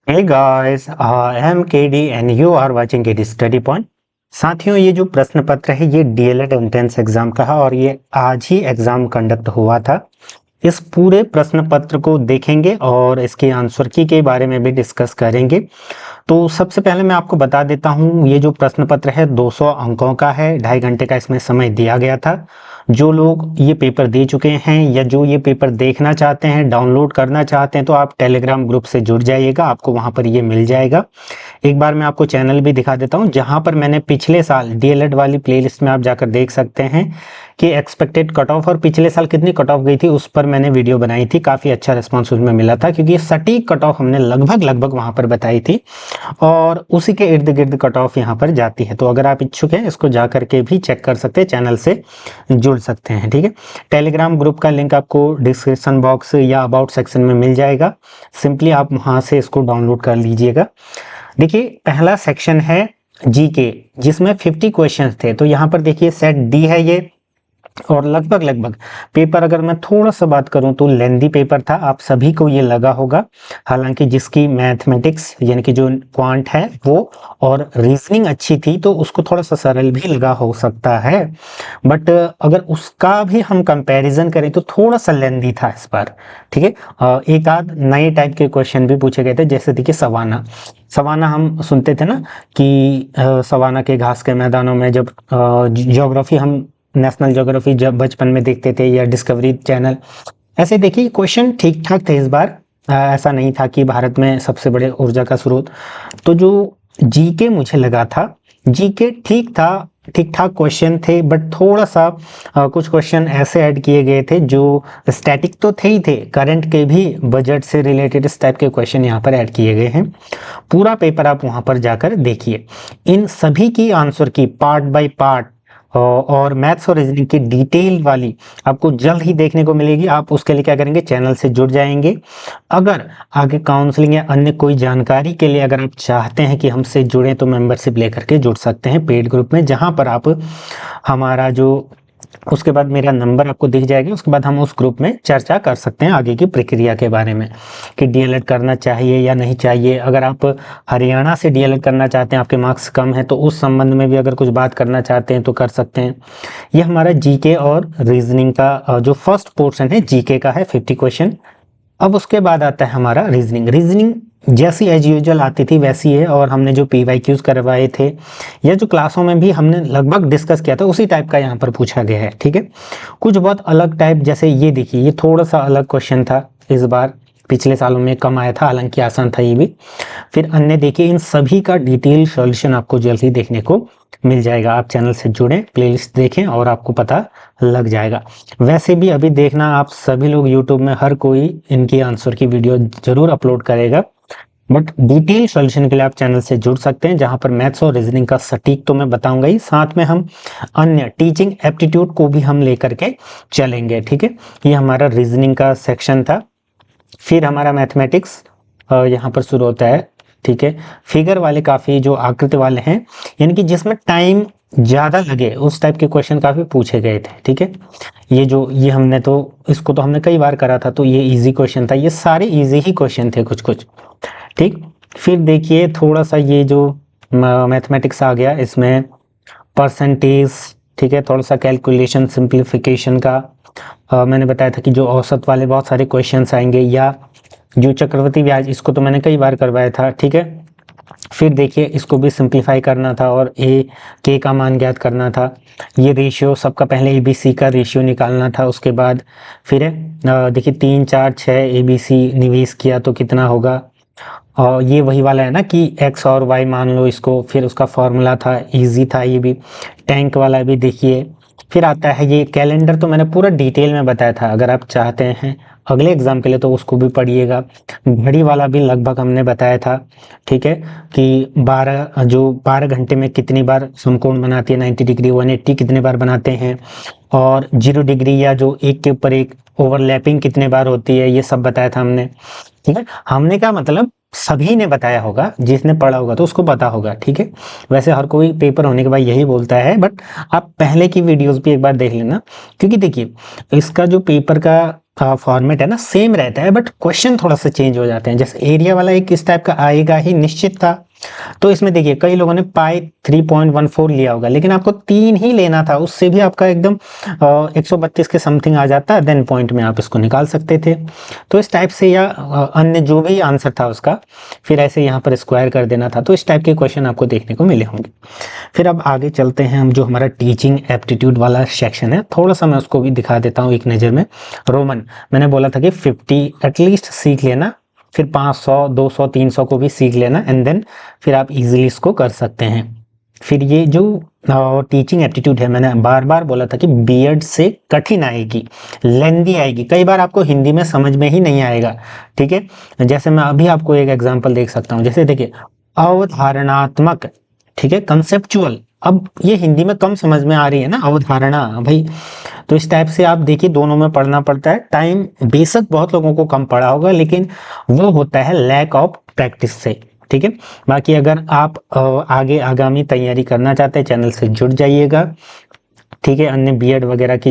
Hey guys, I am KD and you are watching KD Study Point। साथियों, ये जो प्रश्न पत्र है ये डीएलएड एंट्रेंस एग्जाम का है और ये आज ही एग्जाम कंडक्ट हुआ था। इस पूरे प्रश्न पत्र को देखेंगे और इसके आंसर की के बारे में भी डिस्कस करेंगे। तो सबसे पहले मैं आपको बता देता हूँ, ये जो प्रश्न पत्र है 200 अंकों का है, 2.5 घंटे का इसमें समय दिया गया था। जो लोग ये पेपर दे चुके हैं या जो ये पेपर देखना चाहते हैं, डाउनलोड करना चाहते हैं, तो आप टेलीग्राम ग्रुप से जुड़ जाइएगा, आपको वहां पर ये मिल जाएगा। एक बार मैं आपको चैनल भी दिखा देता हूं, जहां पर मैंने पिछले साल डीएलएड वाली प्लेलिस्ट में आप जाकर देख सकते हैं कि एक्सपेक्टेड कट ऑफ और पिछले साल कितनी कट ऑफ गई थी, उस पर मैंने वीडियो बनाई थी। काफी अच्छा रिस्पॉन्स उसमें मिला था क्योंकि सटीक कट ऑफ हमने लगभग वहां पर बताई थी और उसी के इर्द गिर्द कट ऑफ यहाँ पर जाती है। तो अगर आप इच्छुक हैं, इसको जा करके भी चेक कर सकते हैं, चैनल से जुड़ सकते हैं। ठीक है, टेलीग्राम ग्रुप का लिंक आपको डिस्क्रिप्शन बॉक्स या अबाउट सेक्शन में मिल जाएगा। सिंपली आप वहां से इसको डाउनलोड कर लीजिएगा। देखिए, पहला सेक्शन है जीके, जिसमें 50 क्वेश्चंस थे। तो यहाँ पर देखिए सेट डी है ये, और लगभग पेपर अगर मैं थोड़ा सा बात करूं तो लेंदी पेपर था, आप सभी को ये लगा होगा। हालांकि जिसकी मैथमेटिक्स यानी कि जो क्वांट है वो और रीजनिंग अच्छी थी तो उसको थोड़ा सा सरल भी लगा हो सकता है, बट अगर उसका भी हम कंपैरिजन करें तो थोड़ा सा लेंदी था इस बार। ठीक है, एक आध नए टाइप के क्वेश्चन भी पूछे गए थे, जैसे देखिए सवाना सवाना हम सुनते थे ना कि सवाना के घास के मैदानों में, जब ज्योग्राफी हम नेशनल ज्योग्राफी जब बचपन में देखते थे या डिस्कवरी चैनल, ऐसे देखिए क्वेश्चन ठीक ठाक थे इस बार। ऐसा नहीं था कि भारत में सबसे बड़े ऊर्जा का स्रोत। तो जो जीके मुझे लगा था, जीके ठीक था, ठीक ठाक क्वेश्चन थे, बट थोड़ा सा कुछ क्वेश्चन ऐसे ऐड किए गए थे जो स्टैटिक तो थे ही थे, करंट के भी, बजट से रिलेटेड इस टाइप के क्वेश्चन यहाँ पर ऐड किए गए हैं। पूरा पेपर आप वहां पर जाकर देखिए, इन सभी की आंसर की पार्ट बाय पार्ट और मैथ्स और रीजनिंग की डिटेल वाली आपको जल्द ही देखने को मिलेगी। आप उसके लिए क्या करेंगे, चैनल से जुड़ जाएंगे। अगर आगे काउंसलिंग या अन्य कोई जानकारी के लिए अगर आप चाहते हैं कि हमसे जुड़ें तो मेंबरशिप लेकर के जुड़ सकते हैं पेड ग्रुप में, जहां पर आप हमारा जो, उसके बाद मेरा नंबर आपको दिख जाएगा, उसके बाद हम उस ग्रुप में चर्चा कर सकते हैं आगे की प्रक्रिया के बारे में कि डीएलएड करना चाहिए या नहीं चाहिए। अगर आप हरियाणा से डीएलएड करना चाहते हैं, आपके मार्क्स कम है, तो उस संबंध में भी अगर कुछ बात करना चाहते हैं तो कर सकते हैं। ये हमारा जीके और रीजनिंग का जो फर्स्ट पोर्शन है जीके का है, 50 क्वेश्चन। अब उसके बाद आता है हमारा रीजनिंग। रीजनिंग जैसी एज यूजुअल आती थी वैसी है, और हमने जो पीवाईक्यूज करवाए थे या जो क्लासों में भी हमने लगभग डिस्कस किया था उसी टाइप का यहाँ पर पूछा गया है। ठीक है, कुछ बहुत अलग टाइप, जैसे ये देखिए, ये थोड़ा सा अलग क्वेश्चन था इस बार, पिछले सालों में कम आया था, हालांकि आसान था ये भी। फिर अन्य देखिए, इन सभी का डिटेल सॉल्यूशन आपको जल्द ही देखने को मिल जाएगा। आप चैनल से जुड़ें, प्लेलिस्ट देखें और आपको पता लग जाएगा। वैसे भी अभी देखना, आप सभी लोग यूट्यूब में हर कोई इनकी आंसर की वीडियो जरूर अपलोड करेगा, बट डिटेल सॉल्यूशन के लिए आप चैनल से जुड़ सकते हैं, जहां पर मैथ्स और रीजनिंग का सटीक तो मैं बताऊंगा ही, साथ में हम अन्य टीचिंग एप्टीट्यूड को भी हम लेकर के चलेंगे। ठीक है, ये हमारा रीजनिंग का सेक्शन था। फिर हमारा मैथमेटिक्स यहाँ पर शुरू होता है। ठीक है, फिगर वाले काफी जो आकृति वाले हैं, यानी कि जिसमें टाइम ज्यादा लगे, उस टाइप के क्वेश्चन काफी पूछे गए थे। ठीक है, ये हमने तो, इसको तो हमने कई बार करा था, तो ये इजी क्वेश्चन था, ये सारे इजी ही क्वेश्चन थे कुछ कुछ। ठीक, फिर देखिए थोड़ा सा ये जो मैथमेटिक्स आ गया, इसमें परसेंटेज, ठीक है, थोड़ा सा कैलकुलेशन सिंप्लीफिकेशन का मैंने बताया था कि जो औसत वाले बहुत सारे क्वेश्चंस आएंगे, या जो चक्रवृद्धि ब्याज, इसको तो मैंने कई बार करवाया था। ठीक है, फिर देखिए इसको भी सिंप्लीफाई करना था और ए के का मान ज्ञात करना था। ये रेशियो सबका पहले एबीसी का रेशियो निकालना था, उसके बाद फिर देखिए 3 4 6 एबीसी निवेश किया तो कितना होगा। और ये वही वाला है ना कि एक्स और वाई मान लो इसको, फिर उसका फॉर्मूला था, इजी था ये भी। टैंक वाला भी देखिए। फिर आता है ये कैलेंडर, तो मैंने पूरा डिटेल में बताया था, अगर आप चाहते हैं अगले एग्जाम के लिए तो उसको भी पढ़िएगा। घड़ी वाला भी लगभग हमने बताया था। ठीक है, कि 12 घंटे में कितनी बार समकोण बनाती है 90 डिग्री, 180 कितने बार बनाते हैं, और 0 डिग्री या जो एक के ऊपर एक ओवरलैपिंग कितने बार होती है, ये सब बताया था हमने। ठीक है, हमने क्या मतलब, सभी ने बताया होगा, जिसने पढ़ा होगा तो उसको पता होगा। ठीक है, वैसे हर कोई पेपर होने के बाद यही बोलता है, बट आप पहले की वीडियोस भी एक बार देख लेना, क्योंकि देखिए इसका जो पेपर का फॉर्मेट है ना सेम रहता है, बट क्वेश्चन थोड़ा सा चेंज हो जाते हैं। जैसे एरिया वाला एक इस टाइप का आएगा ही, निश्चित था। तो इसमें देखिए कई लोगों ने पाई 3.14 लिया होगा, लेकिन आपको 3 ही लेना था, उससे भी आपका एकदम 132 के समथिंग आ जाता, देन पॉइंट में आप इसको निकाल सकते थे। तो इस टाइप से, या अन्य जो भी आंसर था उसका फिर ऐसे यहाँ पर स्क्वायर कर देना था। तो इस टाइप के क्वेश्चन आपको देखने को मिले होंगे। फिर अब आगे चलते हैं हम, जो हमारा टीचिंग एप्टीट्यूड वाला सेक्शन है, थोड़ा सा मैं उसको भी दिखा देता हूँ एक नज़र में। रोमन मैंने बोला था कि 50 एटलीस्ट सीख लेना, फिर 500 200 300 को भी सीख लेना, एंड देन फिर आप इजीली इसको कर सकते हैं। फिर ये जो टीचिंग एप्टीट्यूड है, मैंने बार बार बोला था कि बीएड से कठिन आएगी, लेंदी आएगी, कई बार आपको हिंदी में समझ में ही नहीं आएगा। ठीक है, जैसे मैं अभी आपको एक एग्जांपल देख सकता हूँ, जैसे देखिए अवधारणात्मक, ठीक है, कंसेप्चुअल। अब ये हिंदी में कम समझ में आ रही है ना अवधारणा भाई, तो इस टाइप से आप देखिए दोनों में पढ़ना पड़ता है। टाइम बेशक बहुत लोगों को कम पड़ा होगा, लेकिन वो होता है लैक ऑफ प्रैक्टिस से। ठीक है, बाकी अगर आप आगे आगामी तैयारी करना चाहते हैं, चैनल से जुड़ जाइएगा। ठीक है, अन्य बीएड वगैरह की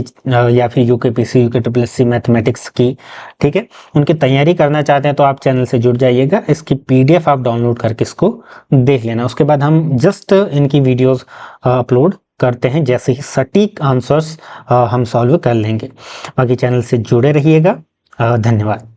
या फिर यूकेपीसी यूकेटीपीएससी मैथमेटिक्स की, ठीक है, उनकी तैयारी करना चाहते हैं तो आप चैनल से जुड़ जाइएगा। इसकी पीडीएफ आप डाउनलोड करके इसको देख लेना। उसके बाद हम जस्ट इनकी वीडियोस अपलोड करते हैं, जैसे ही सटीक आंसर्स हम सॉल्व कर लेंगे। बाकी चैनल से जुड़े रहिएगा। धन्यवाद।